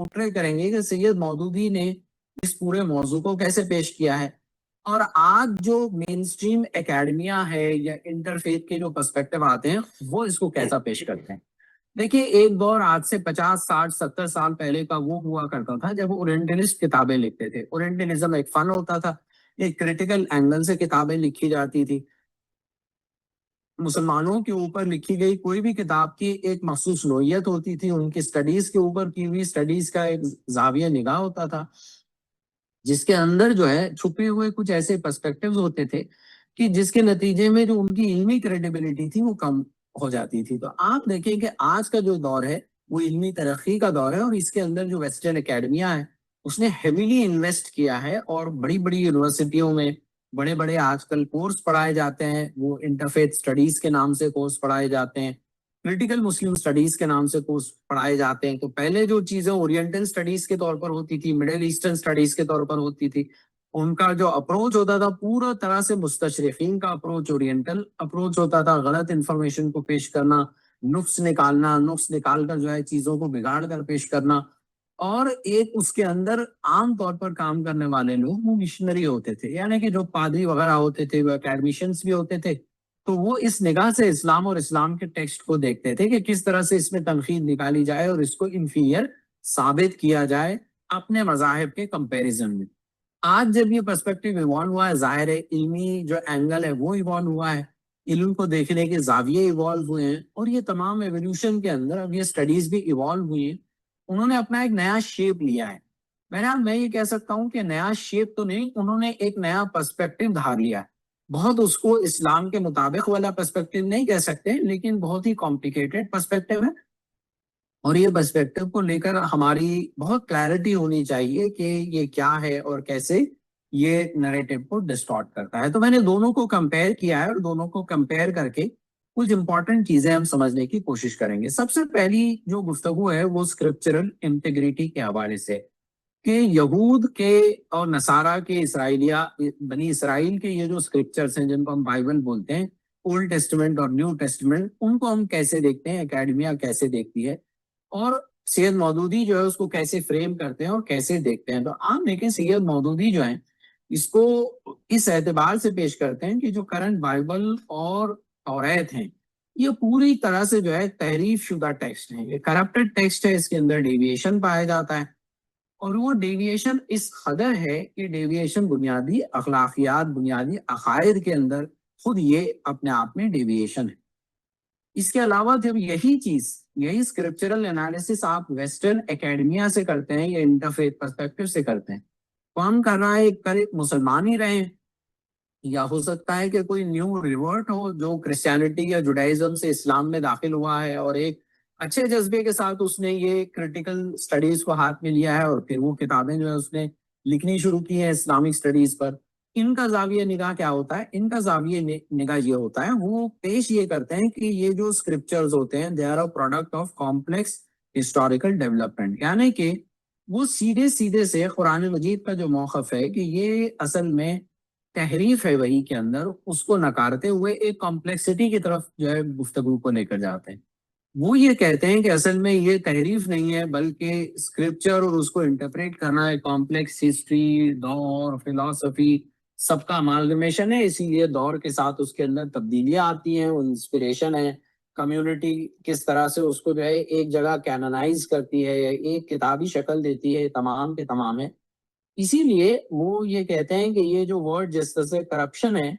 Portray کریں گے کہ سید مودودی نے اس پورے موضوع کو کیسے پیش کیا ہے، اور آج جو مین سٹریم اکیڈمیا ہے یا انٹرفیتھ کے جو پرسپیکٹو آتے ہیں وہ اس کو کیسا پیش کرتے ہیں۔ دیکھیے، ایک دور آج سے 50 60 70 سال پہلے کا وہ ہوا کرتا تھا جب اورینٹلسٹ کتابیں لکھتے تھے۔ اورینٹلزم ایک فن ہوتا تھا، ایک کریٹیکل اینگل سے کتابیں لکھی جاتی تھی۔ مسلمانوں کے اوپر لکھی گئی کوئی بھی کتاب کی ایک مخصوص نوعیت ہوتی تھی، ان کی سٹڈیز کے اوپر کی ہوئی سٹڈیز کا ایک زاویہ نگاہ ہوتا تھا، جس کے اندر جو ہے چھپے ہوئے کچھ ایسے پرسپیکٹیوز ہوتے تھے کہ جس کے نتیجے میں جو ان کی علمی کریڈیبلٹی تھی وہ کم ہو جاتی تھی۔ تو آپ دیکھیں کہ آج کا جو دور ہے وہ علمی ترقی کا دور ہے، اور اس کے اندر جو ویسٹرن اکیڈمیا ہے اس نے ہیویلی انویسٹ کیا ہے، اور بڑی بڑی یونیورسٹیوں میں بڑے بڑے آج کل کورس پڑھائے جاتے ہیں، وہ انٹرفیتھ سٹڈیز کے نام سے کورس پڑھائے جاتے ہیں، کریٹیکل مسلم سٹڈیز کے نام سے کورس پڑھائے جاتے ہیں۔ تو پہلے جو چیزیں اورینٹل سٹڈیز کے طور پر ہوتی تھی، مڈل ایسٹرن سٹڈیز کے طور پر ہوتی تھی، ان کا جو اپروچ ہوتا تھا پورا طرح سے مستشرقین کا اپروچ اورینٹل اپروچ ہوتا تھا، غلط انفارمیشن کو پیش کرنا، نقص نکالنا، نقص نکال کر جو ہے چیزوں کو بگاڑ کر پیش کرنا، اور ایک اس کے اندر عام طور پر کام کرنے والے لوگ وہ مشنری ہوتے تھے، یعنی کہ جو پادری وغیرہ ہوتے تھے وہ اکیڈمیشنز بھی ہوتے تھے، تو وہ اس نگاہ سے اسلام اور اسلام کے ٹیکسٹ کو دیکھتے تھے کہ کس طرح سے اس میں تنقید نکالی جائے اور اس کو انفیریئر ثابت کیا جائے اپنے مذاہب کے کمپیریزن میں۔ آج جب یہ پرسپیکٹیو ایوالو ہوا ہے، ظاہر ہے علمی جو اینگل ہے وہ ایوالو ہوا ہے، علم کو دیکھنے کے زاویے ایوالو ہوئے ہیں، اور یہ تمام ایولیوشن کے اندر اب یہ سٹڈیز بھی ایوالو ہوئی ہیں، انہوں نے اپنا ایک نیا شیپ لیا ہے۔ بہرحال میں یہ کہہ سکتا ہوں کہ نیا شیپ تو نہیں، انہوں نے ایک نیا پرسپیکٹیو دھار لیا ہے۔ بہت اس کو اسلام کے مطابق والا پرسپیکٹیو نہیں کہہ سکتے، لیکن بہت ہی کمپلیکیٹڈ پرسپیکٹیو ہے، اور یہ پرسپیکٹیو کو لے کر ہماری بہت کلیئرٹی ہونی چاہیے کہ یہ کیا ہے اور کیسے یہ نریٹو کو ڈسٹارٹ کرتا ہے۔ تو میں نے دونوں کو کمپیئر کیا ہے، اور دونوں کو کمپیئر کر کے کچھ امپورٹنٹ چیزیں ہم سمجھنے کی کوشش کریں گے۔ سب سے پہلی جو گفتگو ہے وہ اسکرپچرل انٹیگریٹی کے حوالے سے، کہ یہود کے اور نصارہ کے اسرائیلیہ بنی اسرائیل کے یہ جو اسکرپچرز ہیں جن کو ہم بائبل بولتے ہیں، اولڈ ٹیسٹمنٹ اور نیو ٹیسٹمنٹ، ان کو ہم کیسے دیکھتے ہیں، اکیڈمیا کیسے دیکھتی ہے، اور سید مودودی جو ہے اس کو کیسے فریم کرتے ہیں اور کیسے دیکھتے ہیں۔ تو آپ دیکھیں سید مودودی جو ہیں اس کو اس اعتبار سے پیش کرتے ہیں کہ جو کرنٹ بائبل اور توریت ہیں یہ پوری طرح سے جو ہے تحریف شدہ ٹیکسٹ ہیں، یہ کرپٹڈ ٹیکسٹ ہے، اس کے اندر ڈیویشن پایا جاتا ہے، اور وہ ڈیویشن اس قدر ہے کہ ڈیویشن بنیادی اخلاقیات، بنیادی عقائد کے اندر خود یہ اپنے آپ میں ڈیویشن ہے۔ اس کے علاوہ جب یہی اسکرپچرل انالیسس آپ ویسٹرن اکیڈمیا سے کرتے ہیں یا انٹرفیتھ پرسپیکٹو سے کرتے ہیں، تو ہم کر رہا ہے ایک مسلمان ہی رہے، یا ہو سکتا ہے کہ کوئی نیو ریورٹ ہو جو کرسچینٹی یا جوڈائزم سے اسلام میں داخل ہوا ہے، اور ایک اچھے جذبے کے ساتھ اس نے یہ کریٹیکل سٹڈیز کو ہاتھ میں لیا ہے، اور پھر وہ کتابیں جو ہے اس نے لکھنی شروع کی ہیں اسلامک سٹڈیز پر۔ ان کا زاویہ نگاہ کیا ہوتا ہے؟ ان کا زاویہ نگاہ یہ ہوتا ہے، وہ پیش یہ کرتے ہیں کہ یہ جو اسکرپچرز ہوتے ہیں they are a product of complex historical development, یعنی کہ وہ سیدھے سیدھے سے قرآن مجید کا جو موقف ہے کہ یہ اصل میں تحریف ہے وحی کے اندر، اس کو نکارتے ہوئے ایک کمپلیکسٹی کی طرف جو ہے گفتگو کو لے کر جاتے ہیں۔ وہ یہ کہتے ہیں کہ اصل میں یہ تحریف نہیں ہے، بلکہ اسکرپچر اور اس کو انٹرپریٹ کرنا ہے کمپلیکس ہسٹری، دور، فلسفی سب کا امالگمیشن ہے، اسی لیے دور کے ساتھ اس کے اندر تبدیلیاں آتی ہیں، وہ انسپریشن ہے، کمیونٹی کس طرح سے اس کو جو ہے ایک جگہ کینونائز کرتی ہے، ایک کتابی شکل دیتی ہے، تمام کے تمام ہے۔ اسی لیے وہ یہ کہتے ہیں کہ یہ جو ورڈ جس طرح سے کرپشن ہے،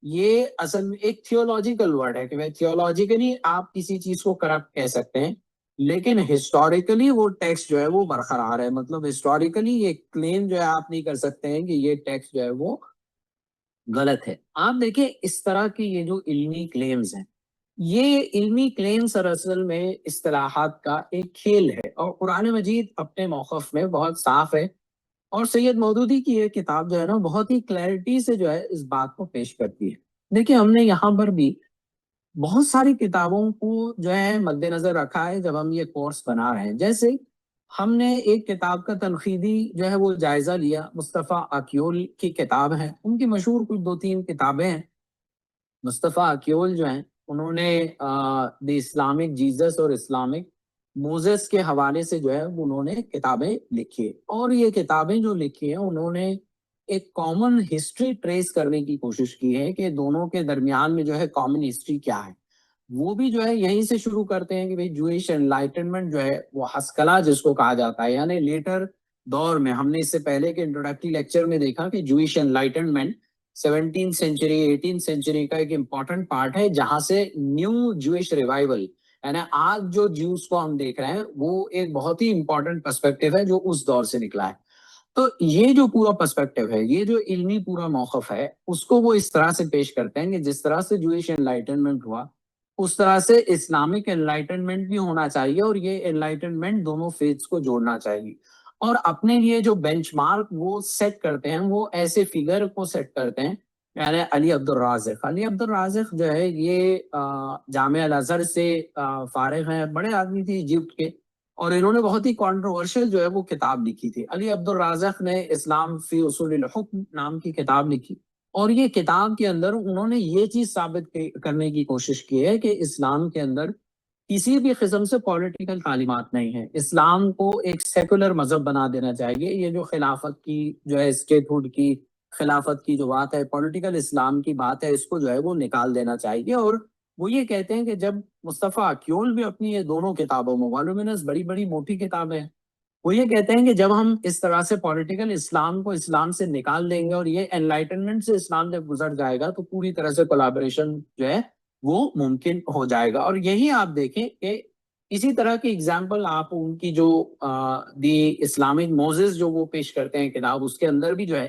یہ اصل میں ایک تھیولوجیکل ورڈ ہے، کہ تھیولوجیکلی آپ کسی چیز کو کرپٹ کہہ سکتے ہیں، لیکن ہسٹوریکلی وہ ٹیکسٹ جو ہے وہ برقرار ہے، مطلب ہسٹوریکلی یہ کلیم جو ہے آپ نہیں کر سکتے ہیں کہ یہ ٹیکسٹ جو ہے وہ غلط ہے۔ آپ دیکھیں اس طرح کی یہ جو علمی کلیمز ہیں، یہ علمی کلیمز اصل میں اصطلاحات کا ایک کھیل ہے، اور قرآن مجید اپنے موقف میں بہت صاف ہے، اور سید مودودی کی یہ کتاب جو ہے نا بہت ہی کلیئرٹی سے جو ہے اس بات کو پیش کرتی ہے۔ دیکھیں ہم نے یہاں پر بھی بہت ساری کتابوں کو جو ہے مد نظر رکھا ہے جب ہم یہ کورس بنا رہے ہیں، جیسے ہم نے ایک کتاب کا تنقیدی جو ہے وہ جائزہ لیا، مصطفیٰ اکیول کی کتاب ہے، ان کی مشہور کچھ 2-3 کتابیں ہیں۔ مصطفیٰ اکیول جو ہیں انہوں نے دی اسلامک جیزس اور اسلامک موزس کے حوالے سے جو ہے انہوں نے کتابیں لکھی، اور یہ کتابیں جو لکھی ہیں انہوں نے ایک کامن ہسٹری ٹریس کرنے کی کوشش کی ہے کہ دونوں کے درمیان میں جو ہے کامن ہسٹری کیا ہے۔ وہ بھی جو ہے یہیں سے شروع کرتے ہیں کہ بھئی جوئش انلائٹنمنٹ جو ہے وہ ہسکلا جس کو کہا جاتا ہے، یعنی لیٹر دور میں، ہم نے اس سے پہلے کے انٹروڈکٹری لیکچر میں دیکھا کہ جوئش انلائٹنمنٹ 17 سینچری 18 سینچری کا ایک امپورٹنٹ پارٹ ہے، جہاں سے نیو جوئش ریوائول، یعنی آج جو جیوز کو ہم دیکھ رہے ہیں وہ ایک بہت ہی امپورٹنٹ پرسپیکٹو ہے جو اس دور سے نکلا ہے۔ تو یہ جو پورا پرسپیکٹو ہے، یہ جو علمی پورا موقف ہے، اس کو وہ اس طرح سے پیش کرتے ہیں کہ جس طرح سے جوئش انلائٹنمنٹ ہوا اس طرح سے اسلامک انلائٹنمنٹ بھی ہونا چاہیے، اور یہ انلائٹنمنٹ دونوں فیتھس کو جوڑنا چاہیے، اور اپنے لیے جو بینچ مارک وہ سیٹ کرتے ہیں وہ ایسے فگر کو سیٹ کرتے ہیں، یعنی علی عبد الرازق جو ہے یہ جامعہ الازہر سے فارغ ہیں، بڑے آدمی تھے ایجپٹ کے، اور انہوں نے بہت ہی کانٹروورشل جو ہے وہ کتاب لکھی تھی۔ علی عبد الرازق نے اسلام فی اصول الحکم نام کی کتاب لکھی، اور یہ کتاب کے اندر انہوں نے یہ چیز ثابت کرنے کی کوشش کی ہے کہ اسلام کے اندر کسی بھی قسم سے پولیٹیکل تعلیمات نہیں ہیں، اسلام کو ایک سیکولر مذہب بنا دینا چاہیے۔ یہ جو خلافت کی جو ہے اسٹیٹ ہوڈ کی خلافت کی جو بات ہے، پولیٹیکل اسلام کی بات ہے، اس کو جو ہے وہ نکال دینا چاہیے۔ اور وہ یہ کہتے ہیں کہ جب مصطفیٰ اکیول بھی اپنی یہ دونوں کتابوں میں، والومنس بڑی بڑی موٹی کتابیں ہیں، وہ یہ کہتے ہیں کہ جب ہم اس طرح سے پولیٹیکل اسلام کو اسلام سے نکال دیں گے اور یہ انلائٹنمنٹ سے اسلام جب گزر جائے گا تو پوری طرح سے کولیبریشن جو ہے وہ ممکن ہو جائے گا۔ اور یہی آپ دیکھیں کہ اسی طرح کی اگزامپل آپ ان کی جو دی اسلامک موزز جو وہ پیش کرتے ہیں کتاب، اس کے اندر بھی جو ہے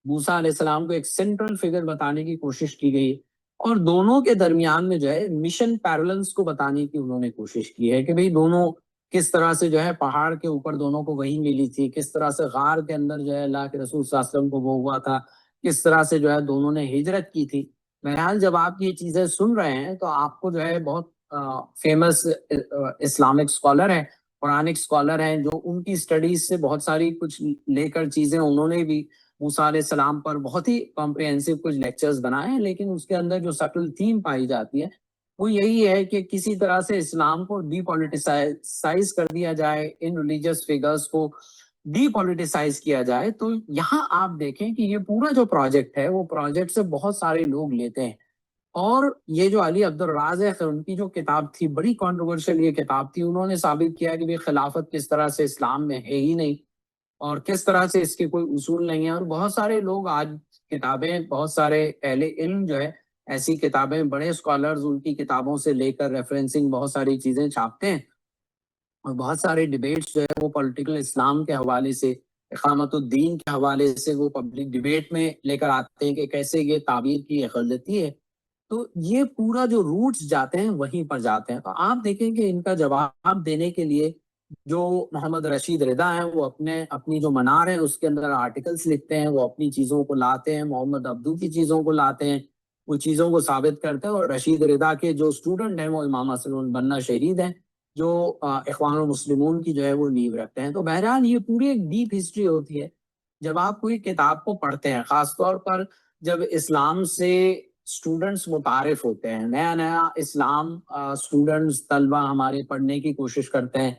موسیٰ علیہ السلام کو ایک سینٹرل فگر بتانے کی کوشش کی گئی، اور دونوں کے درمیان میں جو ہے مشن پیرلنس کو بتانے کی انہوں نے کوشش کی ہے کہ بھئی دونوں کس طرح سے جو ہے پہاڑ کے اوپر دونوں کو وہی ملی تھی، کس طرح سے غار کے اندر جو ہے اللہ کے رسول صلی اللہ علیہ وسلم کو وہ ہوا تھا، کس طرح سے جو ہے دونوں نے ہجرت کی تھی۔ بہرحال جب آپ یہ چیزیں سن رہے ہیں تو آپ کو جو ہے بہت فیمس اسلامک اسکالر ہیں، قرآنک اسکالر ہیں، جو ان کی اسٹڈیز سے بہت ساری کچھ لے کر چیزیں انہوں نے بھی موسیٰ علیہ السلام پر بہت ہی کمپریہنسو کچھ لیکچرز بنائے ہیں، لیکن اس کے اندر جو سٹل تھیم پائی جاتی ہے وہ یہی ہے کہ کسی طرح سے اسلام کو ڈی پولیٹیسائز کر دیا جائے، ان ریلیجیس فگرز کو ڈی پولیٹیسائز کیا جائے۔ تو یہاں آپ دیکھیں کہ یہ پورا جو پروجیکٹ ہے وہ پروجیکٹ سے بہت سارے لوگ لیتے ہیں، اور یہ جو علی عبد الرازق ان کی جو کتاب تھی بڑی کنٹروورشل یہ کتاب تھی، انہوں نے ثابت کیا کہ خلافت کس طرح سے اسلام میں ہے ہی نہیں، اور کس طرح سے اس کے کوئی اصول نہیں ہیں۔ اور بہت سارے لوگ آج کتابیں، بہت سارے اہل علم جو ہے ایسی کتابیں، بڑے اسکالرز ان کی کتابوں سے لے کر ریفرنسنگ بہت ساری چیزیں چھاپتے ہیں، اور بہت سارے ڈیبیٹس جو ہے وہ پولیٹیکل اسلام کے حوالے سے، اقامت الدین کے حوالے سے وہ پبلک ڈیبیٹ میں لے کر آتے ہیں کہ کیسے یہ تعبیر کی غلطی ہے۔ تو یہ پورا جو روٹس جاتے ہیں وہیں پر جاتے ہیں۔ تو آپ دیکھیں کہ ان کا جواب دینے کے لیے جو محمد رشید رضا ہیں وہ اپنی جو منار ہے اس کے اندر آرٹیکلز لکھتے ہیں، وہ اپنی چیزوں کو لاتے ہیں، محمد عبدو کی چیزوں کو لاتے ہیں، وہ چیزوں کو ثابت کرتے ہیں، اور رشید رضا کے جو اسٹوڈنٹ ہیں وہ امام حسن البنا شہید ہیں، جو اخوان المسلمون کی جو ہے وہ نیو رکھتے ہیں۔ تو بہرحال یہ پوری ایک ڈیپ ہسٹری ہوتی ہے جب آپ کوئی کتاب کو پڑھتے ہیں، خاص طور پر جب اسلام سے اسٹوڈنٹس متعارف ہوتے ہیں، نیا نیا اسلام اسٹوڈنٹس طلبہ ہمارے پڑھنے کی کوشش کرتے ہیں،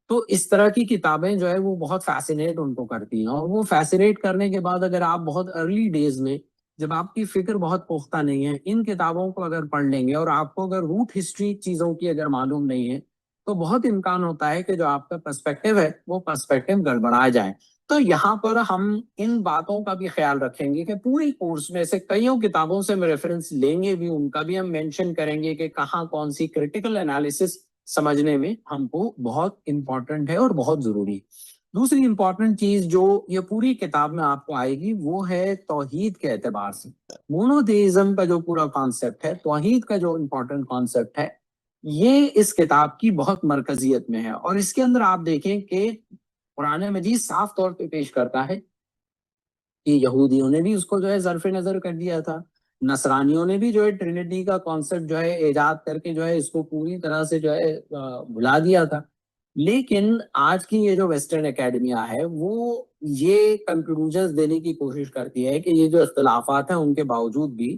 تو اس طرح کی کتابیں جو ہے وہ بہت فیسینیٹ ان کو کرتی ہیں، اور وہ فیسینیٹ کرنے کے بعد اگر آپ بہت ارلی ڈیز میں جب آپ کی فکر بہت پختہ نہیں ہے، ان کتابوں کو اگر پڑھ لیں گے اور آپ کو اگر روٹ ہسٹری چیزوں کی اگر معلوم نہیں ہے تو بہت امکان ہوتا ہے کہ جو آپ کا پرسپیکٹو ہے وہ پرسپیکٹو گڑبڑا جائے۔ تو یہاں پر ہم ان باتوں کا بھی خیال رکھیں گے کہ پوری کورس میں سے کئیوں کتابوں سے ہم ریفرنس لیں گے بھی، ان کا بھی ہم مینشن کریں گے کہ کہاں کون سی کریٹیکل انالیسس سمجھنے میں ہم کو بہت امپورٹنٹ ہے اور بہت ضروری۔ دوسری امپورٹنٹ چیز جو یہ پوری کتاب میں آپ کو آئے گی وہ ہے توحید کے اعتبار سے، مونوتھیزم کا جو پورا کانسیپٹ ہے، توحید کا جو امپورٹنٹ کانسیپٹ ہے، یہ اس کتاب کی بہت مرکزیت میں ہے۔ اور اس کے اندر آپ دیکھیں کہ قرآن مجید صاف طور پہ پیش کرتا ہے کہ یہودیوں نے بھی اس کو جو ہے ظرف نظر کر دیا تھا، نصرانیوں نے بھی جو ہے ٹرینٹی کا کانسیپٹ جو ہے ایجاد کر کے جو ہے اس کو پوری طرح سے جو ہے بھلا دیا تھا۔ لیکن آج کی یہ جو ویسٹرن اکیڈمیا ہے وہ یہ کنکلوژنز دینے کی کوشش کرتی ہے کہ یہ جو اختلافات ہیں ان کے باوجود بھی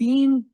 3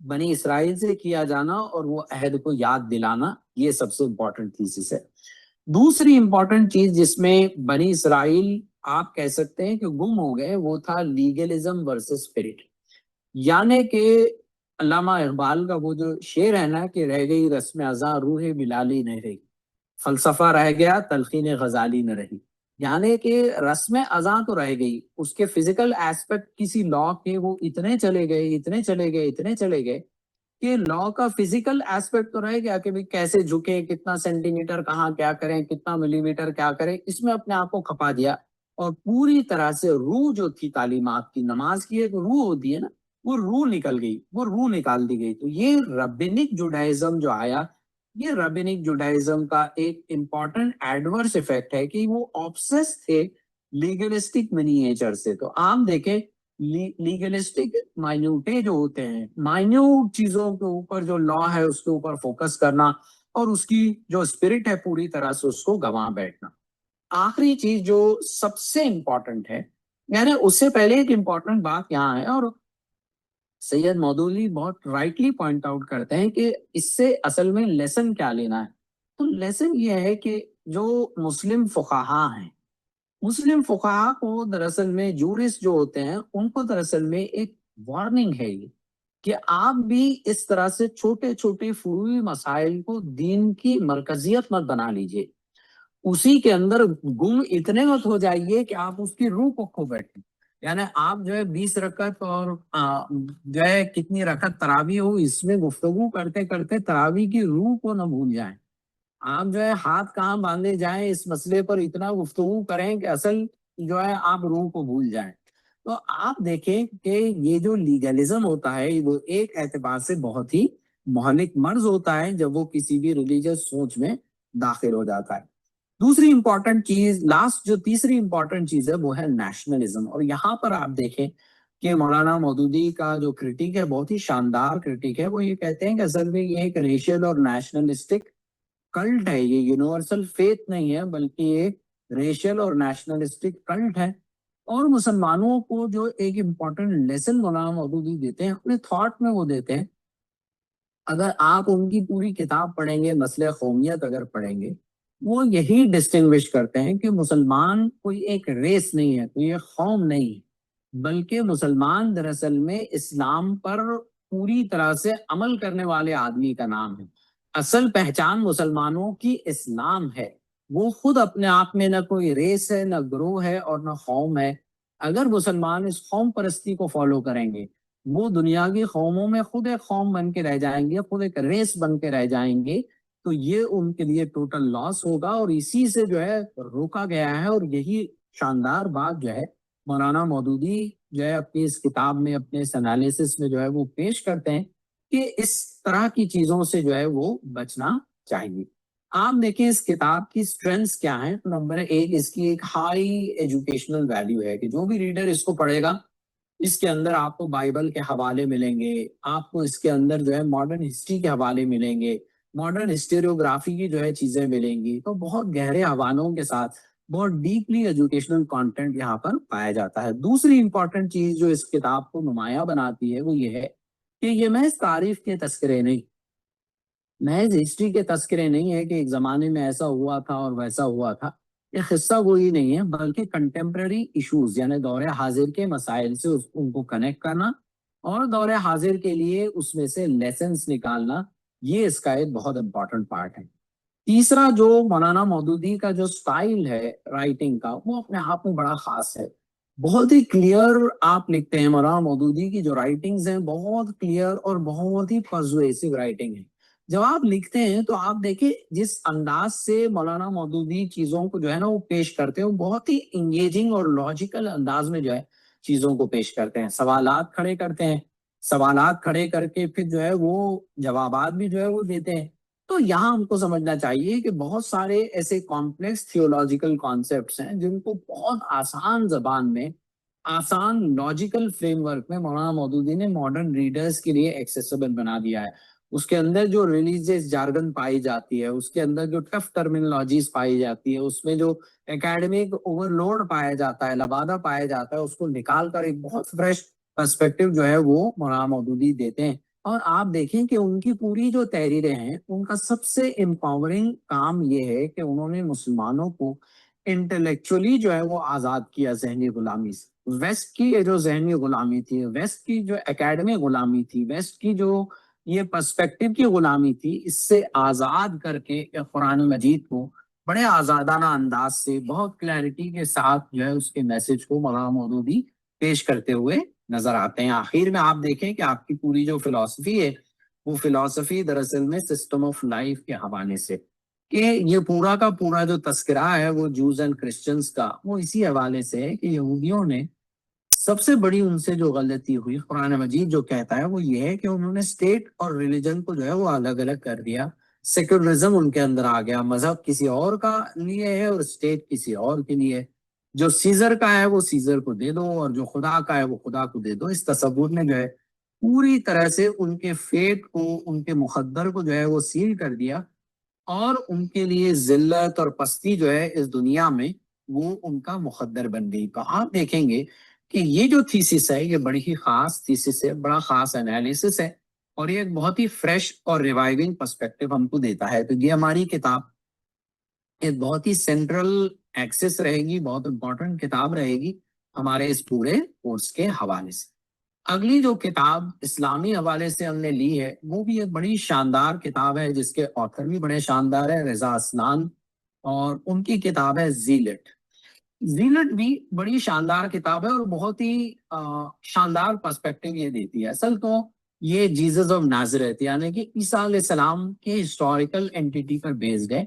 بنی اسرائیل سے کیا جانا اور وہ عہد کو یاد دلانا، یہ سب سے امپورٹنٹ تھیسس ہے۔ دوسری امپورٹنٹ چیز جس میں بنی اسرائیل آپ کہہ سکتے ہیں کہ گم ہو گئے، وہ تھا لیگلزم ورسز اسپرٹ، یعنی کہ علامہ اقبال کا وہ جو شعر ہے نا کہ رہ گئی رسم ازاں روح بلالی نہ رہی، فلسفہ رہ گیا تلقین غزالی نہ رہی، یعنی کہ رسم ازاں تو رہ گئی، اس کے فزیکل ایسپیکٹ کسی لا کے وہ اتنے چلے گئے اتنے چلے گئے اتنے چلے گئے کہ لا کا فزیکل ایسپیکٹ تو رہ گیا کہ بھی کیسے جھکے، کتنا سینٹی میٹر کہاں کیا کریں، کتنا ملی میٹر کیا کریں، اس میں اپنے آپ کو کھپا دیا، اور پوری طرح سے روح جو تھی تعلیمات کی، نماز کی ایک روح ہوتی ہے نا، وہ روح نکل گئی، وہ روح نکال دی گئی۔ تو یہ ربینک جوڈائزم جو آیا، یہ ربینک جوڈائزم کا ایک امپورٹنٹ ایڈورس ایفیکٹ ہے کہ وہ آبسیس تھے لیگلسٹک منیچر سے۔ تو آپ دیکھیں لیگلسٹک مائنیوٹے جو ہوتے ہیں، مائنیوٹ چیزوں کے اوپر جو لا ہے اس کے اوپر فوکس کرنا، اور اس کی جو اسپرٹ ہے پوری طرح سے اس کو گنوا بیٹھنا۔ آخری چیز جو سب سے امپورٹنٹ ہے، یعنی اس سے پہلے ایک امپورٹنٹ بات یہاں ہے، اور سید مودودی بہت رائٹلی پوائنٹ آؤٹ کرتے ہیں کہ اس سے اصل میں لیسن کیا لینا ہے۔ تو لیسن یہ ہے کہ جو مسلم فقہا ہیں، مسلم فقہا کو دراصل میں جورسٹ جو ہوتے ہیں ان کو دراصل میں ایک وارننگ ہے یہ کہ آپ بھی اس طرح سے چھوٹے چھوٹے فروعی مسائل کو دین کی مرکزیت مت بنا لیجئے، اسی کے اندر گم اتنے مت ہو جائیے کہ آپ اس کی روح کو کھو بیٹھیں۔ یعنی آپ جو ہے 20 رکعت اور جو ہے کتنی رکعت تراویح ہو، اس میں گفتگو کرتے کرتے تراویح کی روح کو نہ بھول جائیں، آپ جو ہے ہاتھ کہاں باندھے جائیں اس مسئلے پر اتنا گفتگو کریں کہ اصل جو ہے آپ روح کو بھول جائیں۔ تو آپ دیکھیں کہ یہ جو لیگلزم ہوتا ہے وہ ایک اعتبار سے بہت ہی مہلک مرض ہوتا ہے جب وہ کسی بھی ریلیجس سوچ میں داخل ہو جاتا ہے۔ دوسری امپورٹنٹ چیز، لاسٹ جو تیسری امپورٹنٹ چیز ہے وہ ہے نیشنلزم، اور یہاں پر آپ دیکھیں کہ مولانا مودودی کا جو کرٹیک ہے بہت ہی شاندار کرٹیک ہے، وہ یہ کہتے ہیں کہ اصل میں یہ ایک ریشل اور نیشنلسٹک کلٹ ہے، یہ یونیورسل فیتھ نہیں ہے بلکہ یہ ریشل اور نیشنلسٹک کلٹ ہے۔ اور مسلمانوں کو جو ایک امپورٹنٹ لیسن مولانا مودودی دیتے ہیں اپنے تھاٹ میں، وہ دیتے ہیں، اگر آپ ان کی پوری کتاب پڑھیں گے، مسئلہ قومیت اگر پڑھیں گے، وہ یہی ڈسٹنگوش کرتے ہیں کہ مسلمان کوئی ایک ریس نہیں ہے، کوئی ایک قوم نہیں ہے، بلکہ مسلمان دراصل میں اسلام پر پوری طرح سے عمل کرنے والے آدمی کا نام ہے۔ اصل پہچان مسلمانوں کی اسلام ہے، وہ خود اپنے آپ میں نہ کوئی ریس ہے، نہ گروہ ہے، اور نہ قوم ہے۔ اگر مسلمان اس قوم پرستی کو فالو کریں گے، وہ دنیا کی قوموں میں خود ایک قوم بن کے رہ جائیں گے، خود ایک ریس بن کے رہ جائیں گے، تو یہ ان کے لیے ٹوٹل لاس ہوگا، اور اسی سے جو ہے روکا گیا ہے۔ اور یہی شاندار بات جو ہے مولانا مودودی جو ہے اپنی اس کتاب میں، اپنے اس انالیسس میں جو ہے وہ پیش کرتے ہیں کہ اس طرح کی چیزوں سے جو ہے وہ بچنا چاہیے۔ آپ دیکھیں اس کتاب کی سٹرینث کیا ہیں، تو نمبر ایک، اس کی ایک ہائی ایجوکیشنل ویلیو ہے کہ جو بھی ریڈر اس کو پڑھے گا، اس کے اندر آپ کو بائبل کے حوالے ملیں گے، آپ کو اس کے اندر جو ہے ماڈرن ہسٹری کے حوالے ملیں گے، ماڈرن ہسٹوریوگرافی کی جو ہے چیزیں ملیں گی، تو بہت گہرے حوالوں کے ساتھ بہت ڈیپلی ایجوکیشنل کانٹینٹ یہاں پر پایا جاتا ہے۔ دوسری امپورٹنٹ چیز جو اس کتاب کو نمایاں بناتی ہے وہ یہ ہے کہ یہ محض تاریخ کے تذکرے نہیں، محض ہسٹری کے تذکرے نہیں ہے کہ ایک زمانے میں ایسا ہوا تھا اور ویسا ہوا تھا، یہ قصہ وہی نہیں ہے، بلکہ کنٹمپرری ایشوز یعنی دور حاضر کے مسائل سے ان کو کنیکٹ کرنا، اور دور حاضر کے لیے اس میں سے لیسنس نکالنا، یہ اس کا ایک بہت امپورٹنٹ پارٹ ہے۔ تیسرا جو مولانا مودودی کا جو سٹائل ہے رائٹنگ کا، وہ اپنے آپ میں بڑا خاص ہے، بہت ہی کلیئر آپ لکھتے ہیں۔ مولانا مودودی کی جو رائٹنگز ہیں بہت کلیئر اور بہت ہی پرسویسو رائٹنگ ہے۔ جب آپ لکھتے ہیں تو آپ دیکھیں جس انداز سے مولانا مودودی چیزوں کو جو ہے نا وہ پیش کرتے ہیں، وہ بہت ہی انگیجنگ اور لاجیکل انداز میں جو ہے چیزوں کو پیش کرتے ہیں، سوالات کھڑے کرتے ہیں، سوالات کھڑے کر کے پھر جو ہے وہ جوابات بھی جو ہے وہ دیتے ہیں۔ تو یہاں ہم کو سمجھنا چاہیے کہ بہت سارے ایسے کمپلیکس تھیولوجیکل کانسیپٹس ہیں جن کو بہت آسان زبان میں، آسان لاجیکل فریم ورک میں مولانا مودودی نے ماڈرن ریڈرز کے لیے ایکسیسیبل بنا دیا ہے۔ اس کے اندر جو ریلیجیس جارگن پائی جاتی ہے، اس کے اندر جو ٹف ٹرمینالوجیز پائی جاتی ہے، اس میں جو اکیڈمک اوور لوڈ پایا جاتا ہے، لبادہ پایا جاتا ہے، اس کو نکال کر ایک بہت فریش پرسپیکٹو جو ہے وہ مولانا مودودی دیتے ہیں۔ اور آپ دیکھیں کہ ان کی پوری جو تحریریں ہیں ان کا سب سے امپاورنگ کام یہ ہے کہ انہوں نے مسلمانوں کو انٹلیکچولی جو ہے وہ آزاد کیا ذہنی غلامی سے. ویسٹ کی جو ذہنی غلامی تھی، ویسٹ کی جو اکیڈمی غلامی تھی، ویسٹ کی جو یہ پرسپیکٹو کی غلامی تھی، اس سے آزاد کر کے قرآن مجید کو بڑے آزادانہ انداز سے بہت کلیئرٹی کے ساتھ جو ہے اس کے میسج کو مقام مودودی پیش کرتے ہوئے نظر آتے ہیں. آخر میں آپ دیکھیں کہ آپ کی پوری جو فلسفی ہے وہ فلسفی دراصل میں سسٹم آف لائف کے حوالے سے، کہ یہ پورا کا پورا جو تذکرہ ہے وہ جوز اینڈ کرسچنز کا، وہ اسی حوالے سے ہے کہ یہودیوں نے سب سے بڑی ان سے جو غلطی ہوئی، قرآن مجید جو کہتا ہے وہ یہ ہے کہ انہوں نے اسٹیٹ اور ریلیجن کو جو ہے وہ الگ الگ کر دیا. سیکولرزم ان کے اندر آ گیا، مذہب کسی اور کا لیے ہے اور اسٹیٹ کسی اور کے لیے. جو سیزر کا ہے وہ سیزر کو دے دو اور جو خدا کا ہے وہ خدا کو دے دو. اس تصور نے جو ہے پوری طرح سے ان کے فیٹ کو، ان کے مقدر کو جو ہے وہ سیل کر دیا، اور ان کے لیے ذلت اور پستی جو ہے اس دنیا میں وہ ان کا مقدر بن گئی. تو آپ دیکھیں گے کہ یہ جو تھیسس ہے یہ بڑی ہی خاص تھیسس ہے، بڑا خاص انالیسس ہے، اور یہ ایک بہت ہی فریش اور ریوائونگ پرسپیکٹو ہم کو دیتا ہے. تو یہ ہماری کتاب ایک بہت ہی سینٹرل ایکسس رہے گی، بہت امپورٹنٹ کتاب رہے گی ہمارے اس پورے کورس کے حوالے سے. اگلی جو کتاب اسلامی حوالے سے ہم نے لی ہے وہ بھی ایک بڑی شاندار کتاب ہے، جس کے آتھر بھی بڑے شاندار ہے، رضا اسنان، اور ان کی کتاب ہے زیلٹ. زیلٹ بھی بڑی شاندار کتاب ہے اور بہت ہی شاندار پرسپیکٹو یہ دیتی ہے. اصل تو یہ جیزس آف نازریت یعنی کہ عیسیٰ علیہ السلام کے ہسٹوریکل اینٹیٹی پر بیسڈ ہے.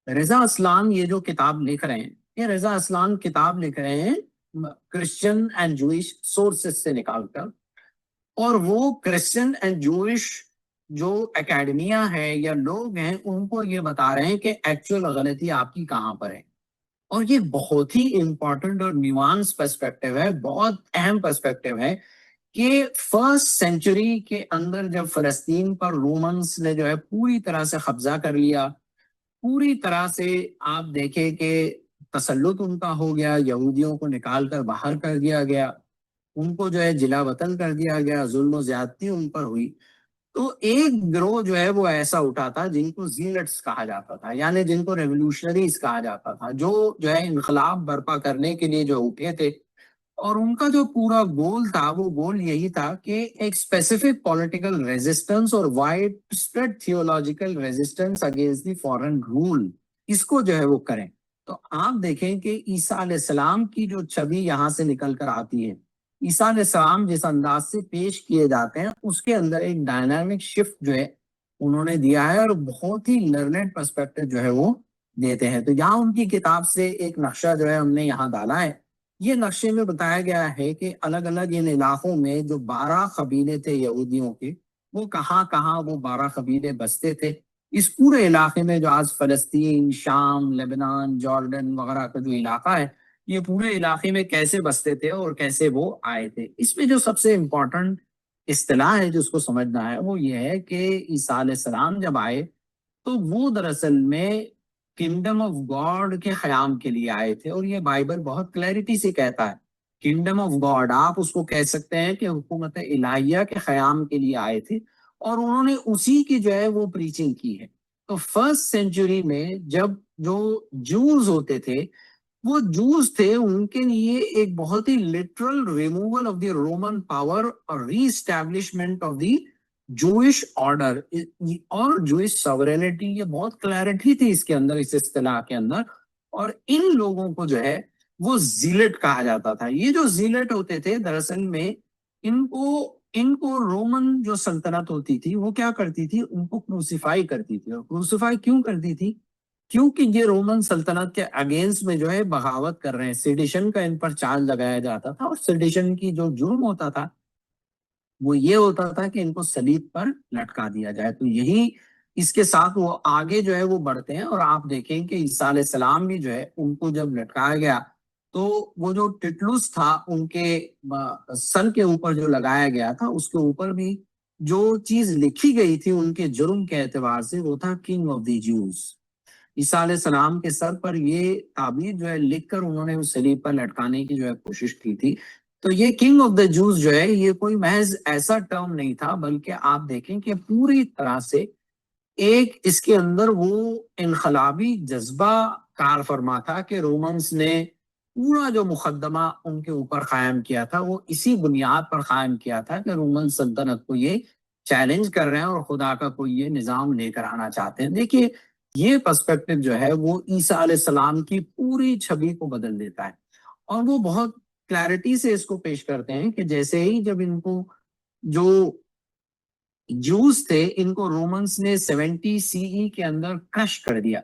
رضا اسلان یہ جو کتاب لکھ رہے ہیں، یہ رضا اسلان کتاب لکھ رہے ہیں کرسچن اینڈ جوئش سورسز سے نکال کر، اور وہ کرسچن اینڈ جوئش جو اکیڈمیا ہے یا لوگ ہیں ان کو یہ بتا رہے ہیں کہ ایکچوئل غلطی آپ کی کہاں پر ہے. اور یہ بہت ہی امپورٹنٹ اور نیوانس پرسپیکٹو ہے، بہت اہم پرسپیکٹو ہے کہ فرسٹ سینچری کے اندر جب فلسطین پر رومنس نے جو ہے پوری طرح سے قبضہ کر لیا، پوری طرح سے آپ دیکھیں کہ تسلط ان کا ہو گیا، یہودیوں کو نکال کر باہر کر دیا گیا، ان کو جو ہے جلا وطن کر دیا گیا، ظلم و زیادتی ان پر ہوئی. تو ایک گروہ جو ہے وہ ایسا اٹھا تھا جن کو زیلٹس کہا جاتا تھا، یعنی جن کو ریولوشنریز کہا جاتا تھا، جو ہے انقلاب برپا کرنے کے لیے جو اٹھے تھے. اور ان کا جو پورا گول تھا وہ گول یہی تھا کہ ایک اسپیسیفک پولیٹیکل ریزسٹنس اور wide spread theological resistance against the foreign rule, اس کو جو ہے وہ کریں. تو آپ دیکھیں کہ عیسیٰ علیہ السلام کی جو چھوی یہاں سے نکل کر آتی ہے، عیسیٰ علیہ السلام جس انداز سے پیش کیے جاتے ہیں اس کے اندر ایک ڈائنامک شفٹ جو ہے انہوں نے دیا ہے، اور بہت ہی لرنڈ پرسپیکٹو جو ہے وہ دیتے ہیں. تو یہاں ان کی کتاب سے ایک نقشہ جو ہے ہم نے یہاں ڈالا ہے. یہ نقشے میں بتایا گیا ہے کہ الگ الگ ان علاقوں میں جو 12 قبیلے تھے یہودیوں کے، وہ کہاں کہاں وہ 12 قبیلے بستے تھے. اس پورے علاقے میں جو آج فلسطین، شام، لبنان، جارڈن وغیرہ کا جو علاقہ ہے، یہ پورے علاقے میں کیسے بستے تھے اور کیسے وہ آئے تھے. اس میں جو سب سے امپورٹنٹ اصطلاح ہے جس کو سمجھنا ہے وہ یہ ہے کہ عیسیٰ علیہ السلام جب آئے تو وہ دراصل میں کنگڈم آف گاڈ کے قیام کے لیے آئے تھے. اور یہ بائبل بہت کلیئرٹی سے کہتا ہے کنگڈم آف گاڈ، آپ اس کو کہہ سکتے ہیں کہ حکومت الہیہ کے قیام کے لیے آئے تھے، اور انہوں نے اسی کی جو ہے وہ پریچنگ کی ہے. تو فرسٹ سینچری میں جب جو جوز ہوتے تھے، وہ جوز تھے، ان کے لیے ایک بہت ہی literal removal of the Roman power اور reestablishment of the Jewish order اور جوئش ساورینٹی، یہ بہت کلیئرٹی تھی اس کے اندر، اس اصطلاح کے اندر. اور ان لوگوں کو جو ہے وہ زیلٹ کہا جاتا تھا. یہ جو زیلٹ ہوتے تھے دراصل میں ان کو رومن جو سلطنت ہوتی تھی وہ کیا کرتی تھی، ان کو کروسیفائی کرتی تھی. اور کروسیفائی کیوں کرتی تھی؟ کیونکہ یہ رومن سلطنت کے اگینسٹ میں جو ہے بغاوت کر رہے ہیں، سیڈیشن کا ان پر چارج لگایا جاتا تھا. اور سیڈیشن کی جو جرم ہوتا تھا وہ یہ ہوتا تھا کہ ان کو صلیب پر لٹکا دیا جائے. تو یہی اس کے ساتھ وہ آگے جو ہے وہ بڑھتے ہیں. اور آپ دیکھیں کہ عیسیٰ علیہ السلام بھی جو ہے ان کو جب لٹکایا گیا تو وہ جو ٹٹلس تھا ان کے سر کے اوپر جو لگایا گیا تھا، اس کے اوپر بھی جو چیز لکھی گئی تھی ان کے جرم کے اعتبار سے وہ تھا کنگ آف دی جوز. عیسیٰ علیہ السلام کے سر پر یہ تعبیر جو ہے لکھ کر انہوں نے اس صلیب پر لٹکانے کی جو ہے کوشش کی تھی. تو یہ کنگ آف دا جوز جو ہے یہ کوئی محض ایسا ٹرم نہیں تھا، بلکہ آپ دیکھیں کہ پوری طرح سے ایک اس کے اندر وہ انقلابی جذبہ کار فرما تھا کہ رومنس نے پورا جو مقدمہ ان کے اوپر قائم کیا تھا وہ اسی بنیاد پر قائم کیا تھا کہ رومن سلطنت کو یہ چیلنج کر رہے ہیں اور خدا کا کوئی یہ نظام لے کر آنا چاہتے ہیں۔ دیکھیے یہ پرسپیکٹو جو ہے وہ عیسیٰ علیہ السلام کی پوری چھبی کو بدل دیتا ہے، اور وہ بہت کلیرٹی سے اس کو پیش کرتے ہیں کہ جیسے ہی جب ان کو جو جوز تھے ان کو رومنس نے 70 سی ای کے اندر کرش کر دیا،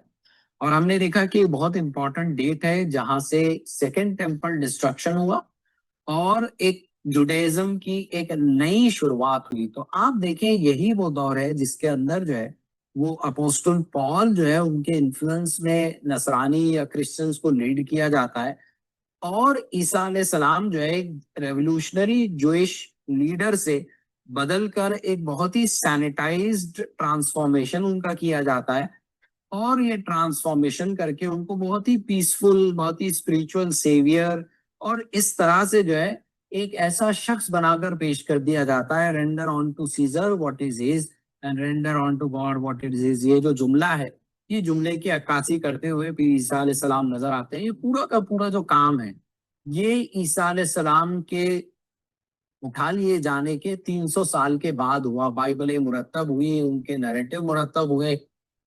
اور ہم نے دیکھا کہ بہت امپورٹنٹ ڈیٹ ہے جہاں سے سیکنڈ ٹیمپل ڈسٹرکشن ہوا اور ایک جوڈائزم کی ایک نئی شروعات ہوئی۔ تو آپ دیکھیں یہی وہ دور ہے جس کے اندر جو ہے وہ اپوسٹل پال جو ہے ان کے انفلوئنس میں نصرانی یا کرسچنز کو لیڈ کیا جاتا ہے، اور عیسیٰ علیہ السلام جو ہے ایک ریولوشنری جوئش لیڈر سے بدل کر ایک بہت ہی سینیٹائزڈ ٹرانسفارمیشن ان کا کیا جاتا ہے، اور یہ ٹرانسفارمیشن کر کے ان کو بہت ہی پیسفل، بہت ہی اسپریچول سیویئر اور اس طرح سے جو ہے ایک ایسا شخص بنا کر پیش کر دیا جاتا ہے، render unto Caesar what is his and render unto God what is his. یہ جو جملہ ہے یہ جملے کی عکاسی کرتے ہوئے پھر عیسیٰ علیہ السلام نظر آتے ہیں۔ یہ پورا کا پورا جو کام ہے یہ عیسیٰ علیہ السلام کے اٹھا لیے جانے کے 300 سال کے بعد ہوا۔ بائبلیں مرتب ہوئی، ان کے نیریٹو مرتب ہوئے،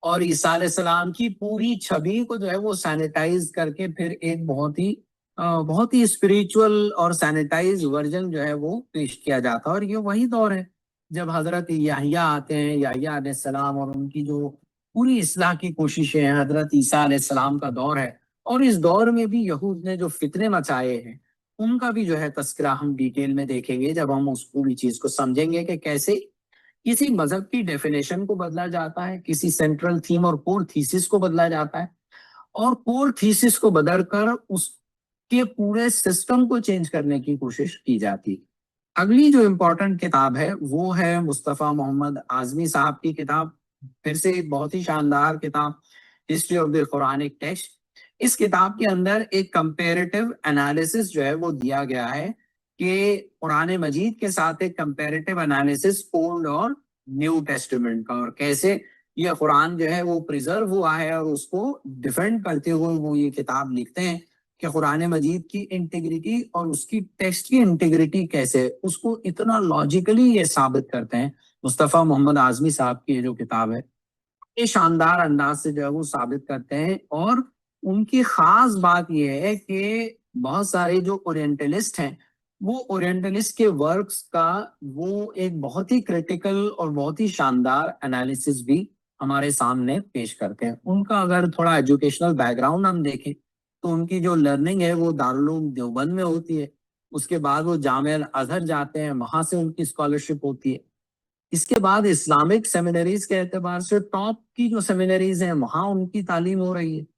اور عیسیٰ علیہ السلام کی پوری چھبی کو جو ہے وہ سینیٹائز کر کے پھر ایک بہت ہی اسپریچول اور سینیٹائز ورژن جو ہے وہ پیش کیا جاتا ہے۔ اور یہ وہی دور ہے جب حضرت یحییٰ آتے ہیں، یحییٰ علیہ السلام، اور ان کی جو پوری اصلاح کی کوششیں ہیں، حضرت عیسیٰ علیہ السلام کا دور ہے، اور اس دور میں بھی یہود نے جو فتنے مچائے ہیں ان کا بھی جو ہے تذکرہ ہم ڈیٹیل میں دیکھیں گے جب ہم اس پوری چیز کو سمجھیں گے کہ کیسے کسی مذہب کی ڈیفینیشن کو بدلا جاتا ہے، کسی سینٹرل تھیم اور کور تھیسس کو بدلا جاتا ہے، اور کور تھیسس کو بدل کر اس کے پورے سسٹم کو چینج کرنے کی کوشش کی جاتی۔ اگلی جو امپورٹنٹ کتاب ہے وہ ہے مصطفیٰ محمد اعظمی صاحب کی کتاب، پھر سے ایک بہت ہی شاندار کتاب، history of the Quranic text. اس کتاب کے اندر ایک کمپیریٹو انالیسس جو ہے وہ دیا گیا ہے کہ قرآن مجید کے ساتھ ایک کمپیریٹو انالیسس اولڈ اور نیو ٹیسٹمنٹ کا، اور کیسے یہ قرآن جو ہے وہ پریزرو ہوا ہے، اور اس کو ڈیفینڈ کرتے ہوئے وہ یہ کتاب لکھتے ہیں کہ قرآن مجید کی انٹیگریٹی اور اس کی ٹیکسٹ کی انٹیگریٹی کیسے، اس کو اتنا لاجیکلی یہ ثابت کرتے ہیں۔ مصطفیٰ محمد اعظمی صاحب کی یہ جو کتاب ہے یہ شاندار انداز سے جو ہے وہ ثابت کرتے ہیں، اور ان کی خاص بات یہ ہے کہ بہت سارے جو اورینٹلسٹ ہیں وہ اورینٹلسٹ کے ورکس کا وہ ایک بہت ہی کریٹیکل اور بہت ہی شاندار انالیسس بھی ہمارے سامنے پیش کرتے ہیں۔ ان کا اگر تھوڑا ایجوکیشنل بیک گراؤنڈ ہم دیکھیں تو ان کی جو لرننگ ہے وہ دارالعلوم دیوبند میں ہوتی ہے، اس کے بعد وہ جامعہ الازہر جاتے ہیں، وہاں سے ان کی اسکالرشپ ہوتی ہے، اس کے بعد اسلامک سیمینریز کے اعتبار سے ٹاپ کی جو سیمینریز ہیں وہاں ان کی تعلیم ہو رہی ہے۔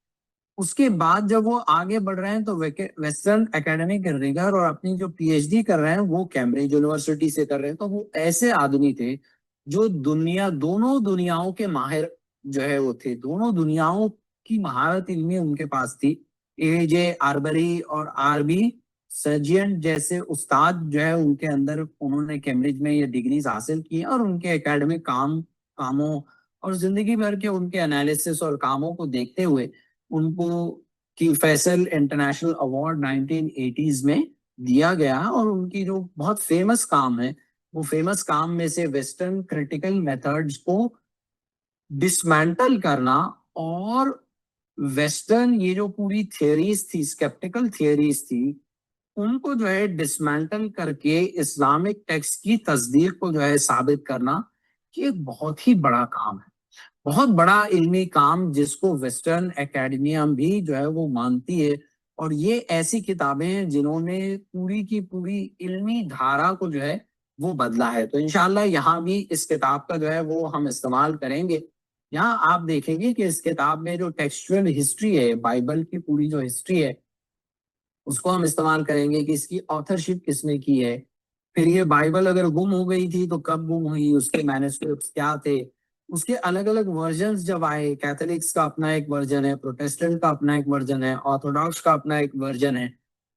اس کے بعد جب وہ آگے بڑھ رہے ہیں تو ویسٹرن اکیڈمک ریگر اور اپنی جو پی ایچ ڈی کر رہے ہیں وہ کیمبرج یونیورسٹی سے کر رہے ہیں۔ تو وہ ایسے آدمی تھے جو دونوں دنیاؤں کے ماہر جو ہے وہ تھے، دونوں دنیاؤں کی مہارت علمی ان کے پاس تھی۔ اے جے آربری اور آر بی سرجین جیسے استاد جو ہے ان کے اندر انہوں نے کیمبرج میں یہ ڈگریز حاصل کی، اور ان کے اکیڈمک کاموں اور زندگی بھر کے ان کے انالیسس اور کاموں کو دیکھتے ہوئے ان کو کی فیصل انٹرنیشنل ایوارڈ 1980s میں دیا گیا، اور ان کی جو بہت فیمس کام ہے وہ فیمس کام میں سے ویسٹرن کریٹیکل میتھڈز کو ڈسمینٹل کرنا، اور ویسٹرن یہ جو پوری تھیوریز تھی، اسکیپٹیکل تھیوریز تھی، ان کو جو ہے ڈسمینٹل کر کے اسلامک ٹیکسٹ کی تصدیق کو جو ہے ثابت کرنا، یہ ایک بہت ہی بڑا کام ہے، بہت بڑا علمی کام جس کو ویسٹرن اکیڈمیا بھی جو ہے وہ مانتی ہے۔ اور یہ ایسی کتابیں ہیں جنہوں نے پوری کی پوری علمی دھارا کو جو ہے وہ بدلا ہے۔ تو انشاءاللہ یہاں بھی اس کتاب کا جو ہے وہ ہم استعمال کریں گے۔ یہاں آپ دیکھیں گے کہ اس کتاب میں جو ٹیکسچرل ہسٹری ہے، بائبل کی پوری جو ہسٹری ہے اس کو ہم استعمال کریں گے کہ اس کی آتھرشپ کس نے کی ہے، پھر یہ بائبل اگر گم ہو گئی تھی تو کب گم ہوئی، اس کے مینuscripts کیا تھے، اس کے الگ الگ ورژنز جب آئے، کیتھولکس کا اپنا ایک ورژن ہے، پروٹیسٹنٹ کا اپنا ایک ورژن ہے، آرتھوڈاکس کا اپنا ایک ورژن ہے،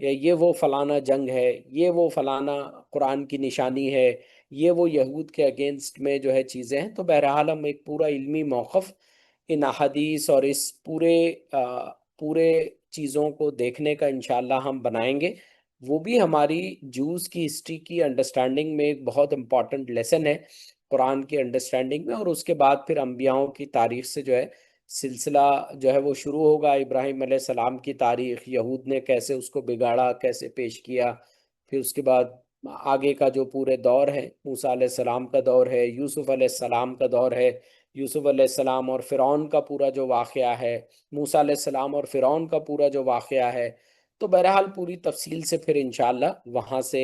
یا یہ وہ فلانا جنگ ہے، یہ وہ فلانا قرآن کی نشانی ہے، یہ وہ یہود کے اگینسٹ میں جو ہے چیزیں ہیں. تو بہرحال ہم ایک پورا علمی موقف ان احادیث اور اس پورے چیزوں کو دیکھنے کا انشاءاللہ ہم بنائیں گے. وہ بھی ہماری جوز کی ہسٹری کی انڈرسٹینڈنگ میں ایک بہت امپورٹنٹ لیسن ہے قرآن کی انڈرسٹینڈنگ میں. اور اس کے بعد پھر انبیاؤں کی تاریخ سے جو ہے سلسلہ جو ہے وہ شروع ہوگا. ابراہیم علیہ السلام کی تاریخ، یہود نے کیسے اس کو بگاڑا، کیسے پیش کیا، پھر اس کے بعد آگے کا جو پورے دور ہے، موسیٰ علیہ السلام کا دور ہے، یوسف علیہ السلام کا دور ہے، یوسف علیہ السلام اور فرعون کا پورا جو واقعہ ہے، موسیٰ علیہ السلام اور فرعون کا پورا جو واقعہ ہے. تو بہرحال پوری تفصیل سے پھر انشاءاللہ وہاں سے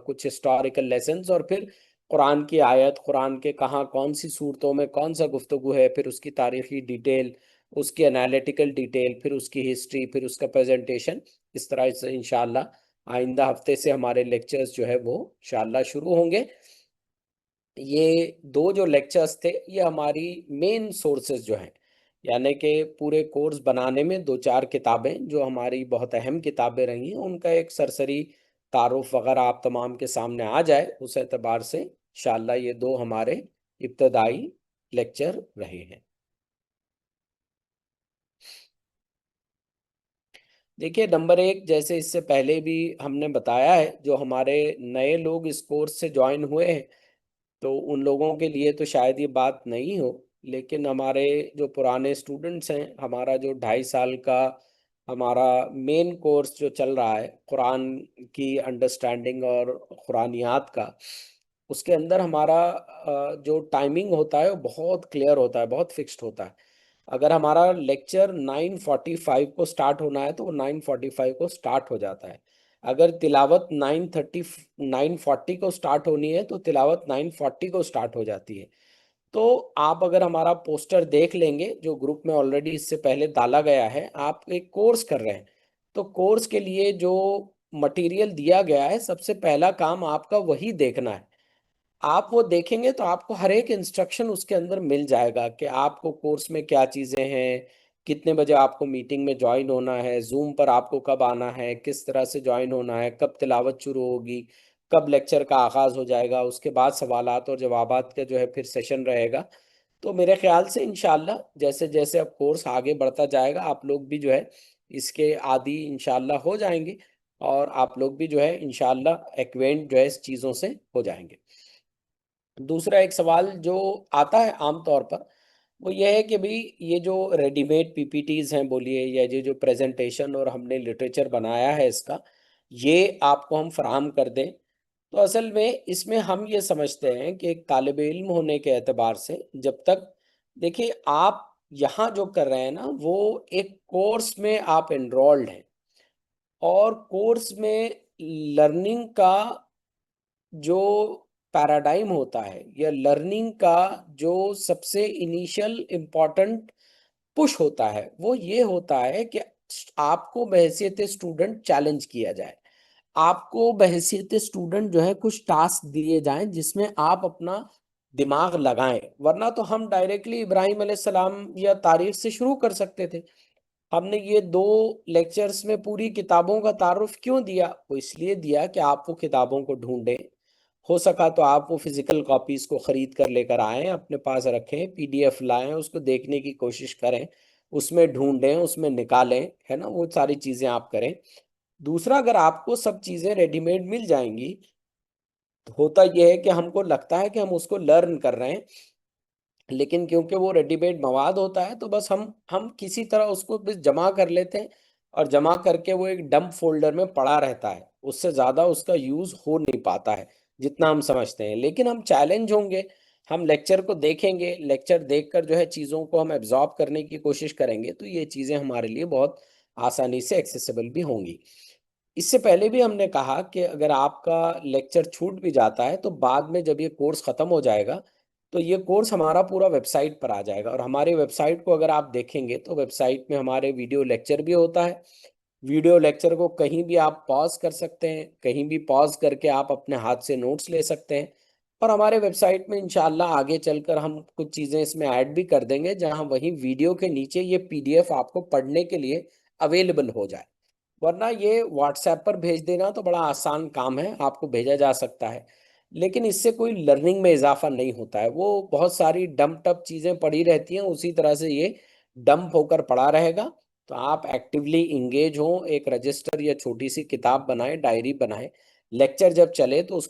کچھ ہسٹوریکل لیسنز، اور پھر قرآن کی آیت، قرآن کے کہاں کون سی صورتوں میں کون سا گفتگو ہے، پھر اس کی تاریخی ڈیٹیل، اس کی انالیٹیکل ڈیٹیل، پھر اس کی ہسٹری، پھر اس کا پریزنٹیشن. اس طرح سے انشاءاللہ آئندہ ہفتے سے ہمارے لیکچرز جو ہے وہ انشاءاللہ شروع ہوں گے. یہ دو جو لیکچرز تھے یہ ہماری مین سورسز جو ہیں، یعنی کہ پورے کورس بنانے میں دو چار کتابیں جو ہماری بہت اہم کتابیں رہی ہیں ان کا ایک سرسری تعارف وغیرہ آپ تمام کے سامنے آ جائے، اس اعتبار سے انشاءاللہ یہ دو ہمارے ابتدائی لیکچر رہے ہیں. دیکھیے نمبر ایک، جیسے اس سے پہلے بھی ہم نے بتایا ہے، جو ہمارے نئے لوگ اس کورس سے جوائن ہوئے ہیں تو ان لوگوں کے لیے تو شاید یہ بات نہیں ہو، لیکن ہمارے جو پرانے اسٹوڈنٹس ہیں، ہمارا جو 2.5 سال کا ہمارا مین کورس جو چل رہا ہے قرآن کی انڈرسٹینڈنگ اور قرآنیات کا، اس کے اندر ہمارا جو ٹائمنگ ہوتا ہے وہ بہت کلیئر ہوتا ہے، بہت فکسڈ ہوتا ہے. اگر ہمارا لیکچر 9:45 کو سٹارٹ ہونا ہے تو وہ 9:45 کو سٹارٹ ہو جاتا ہے. اگر تلاوت 9:40 کو سٹارٹ ہونی ہے تو تلاوت 9:40 کو سٹارٹ ہو جاتی ہے. تو آپ اگر ہمارا پوسٹر دیکھ لیں گے جو گروپ میں آلریڈی اس سے پہلے ڈالا گیا ہے، آپ ایک کورس کر رہے ہیں تو کورس کے لیے جو مٹیریل دیا گیا ہے سب سے پہلا کام آپ کا وہی دیکھنا ہے. آپ وہ دیکھیں گے تو آپ کو ہر ایک انسٹرکشن اس کے اندر مل جائے گا کہ آپ کو کورس میں کیا چیزیں ہیں، کتنے بجے آپ کو میٹنگ میں جوائن ہونا ہے، زوم پر آپ کو کب آنا ہے، کس طرح سے جوائن ہونا ہے، کب تلاوت شروع ہوگی، کب لیکچر کا آغاز ہو جائے گا، اس کے بعد سوالات اور جوابات کا جو ہے پھر سیشن رہے گا. تو میرے خیال سے انشاءاللہ جیسے جیسے اب کورس آگے بڑھتا جائے گا آپ لوگ بھی جو ہے اس کے عادی انشاءاللہ ہو جائیں گے، اور آپ لوگ بھی جو ہے انشاءاللہ ایکوینٹ جو ہے اس چیزوں سے ہو جائیں گے. دوسرا ایک سوال جو آتا ہے عام طور پر وہ یہ ہے کہ بھئی یہ جو ریڈی میڈ پی پی ٹیز ہیں بولیے، یا یہ جو پریزنٹیشن اور ہم نے لٹریچر بنایا ہے اس کا، یہ آپ کو ہم فراہم کر دیں. تو اصل میں اس میں ہم یہ سمجھتے ہیں کہ ایک طالب علم ہونے کے اعتبار سے جب تک دیکھیے آپ یہاں جو کر رہے ہیں نا وہ ایک کورس میں آپ انرولڈ ہیں، اور کورس میں لرننگ کا جو پیراڈائم ہوتا ہے یا لرننگ کا جو سب سے انیشل امپورٹنٹ پش ہوتا ہے وہ یہ ہوتا ہے کہ آپ کو بحیثیت اسٹوڈنٹ چیلنج کیا جائے، آپ کو بحیثیت اسٹوڈنٹ جو ہے کچھ ٹاسک دیے جائیں جس میں آپ اپنا دماغ لگائیں. ورنہ تو ہم ڈائریکٹلی ابراہیم علیہ السلام یا تاریخ سے شروع کر سکتے تھے. ہم نے یہ 2 لیکچرز میں پوری کتابوں کا تعارف کیوں دیا؟ وہ اس لیے دیا کہ آپ وہ کتابوں کو ڈھونڈیں، ہو سکا تو آپ وہ فزیکل کاپیز کو خرید کر لے کر آئیں، اپنے پاس رکھیں، پی ڈی ایف لائیں، اس کو دیکھنے کی کوشش کریں، اس میں ڈھونڈیں، اس میں نکالیں، ہے نا، وہ ساری چیزیں آپ کریں. دوسرا، اگر آپ کو سب چیزیں ریڈی میڈ مل جائیں گی تو ہوتا یہ ہے کہ ہم کو لگتا ہے کہ ہم اس کو لرن کر رہے ہیں، لیکن کیونکہ وہ ریڈی میڈ مواد ہوتا ہے تو بس ہم کسی طرح اس کو بس جمع کر لیتے ہیں، اور جمع کر کے وہ ایک ڈمپ فولڈر میں پڑا رہتا ہے، اس سے زیادہ اس کا یوز ہو نہیں پاتا ہے جتنا ہم سمجھتے ہیں. لیکن ہم چیلنج ہوں گے، ہم لیکچر کو دیکھیں گے، لیکچر دیکھ کر جو ہے چیزوں کو ہم ایبزارب کرنے کی کوشش کریں گے تو یہ چیزیں ہمارے لیے بہت آسانی سے ایکسیسیبل بھی ہوں گی. اس سے پہلے بھی ہم نے کہا کہ اگر آپ کا لیکچر چھوٹ بھی جاتا ہے تو بعد میں جب یہ کورس ختم ہو جائے گا تو یہ کورس ہمارا پورا ویب سائٹ پر آ جائے گا. اور ہماری ویب سائٹ کو اگر آپ دیکھیں گے تو ویب سائٹ میں ہمارے ویڈیو لیکچر بھی ہوتا ہے. ویڈیو لیکچر کو کہیں بھی آپ پاز کر سکتے ہیں، کہیں بھی پاز کر کے آپ اپنے ہاتھ سے نوٹس لے سکتے ہیں. اور ہمارے ویب سائٹ میں انشاءاللہ آگے چل کر ہم کچھ چیزیں اس میں ایڈ بھی کر دیں گے جہاں وہیں ویڈیو کے نیچے یہ پی ڈی ایف آپ کو پڑھنے کے لیے اویلیبل ہو جائے. ورنہ یہ واٹس ایپ پر بھیج دینا تو بڑا آسان کام ہے، آپ کو بھیجا جا سکتا ہے، لیکن اس سے کوئی لرننگ میں اضافہ نہیں ہوتا ہے، وہ بہت ساری ڈمپ ٹپ چیزیں پڑی رہتی ہیں، اسی طرح سے یہ ڈمپ ہو کر پڑا رہے گا۔ تو آپ ایکٹیولی انگیج ہوں، ایک رجسٹر یا چھوٹی سی کتاب بنائیں، ڈائری بنائیں، لیکچر جب چلے تو اس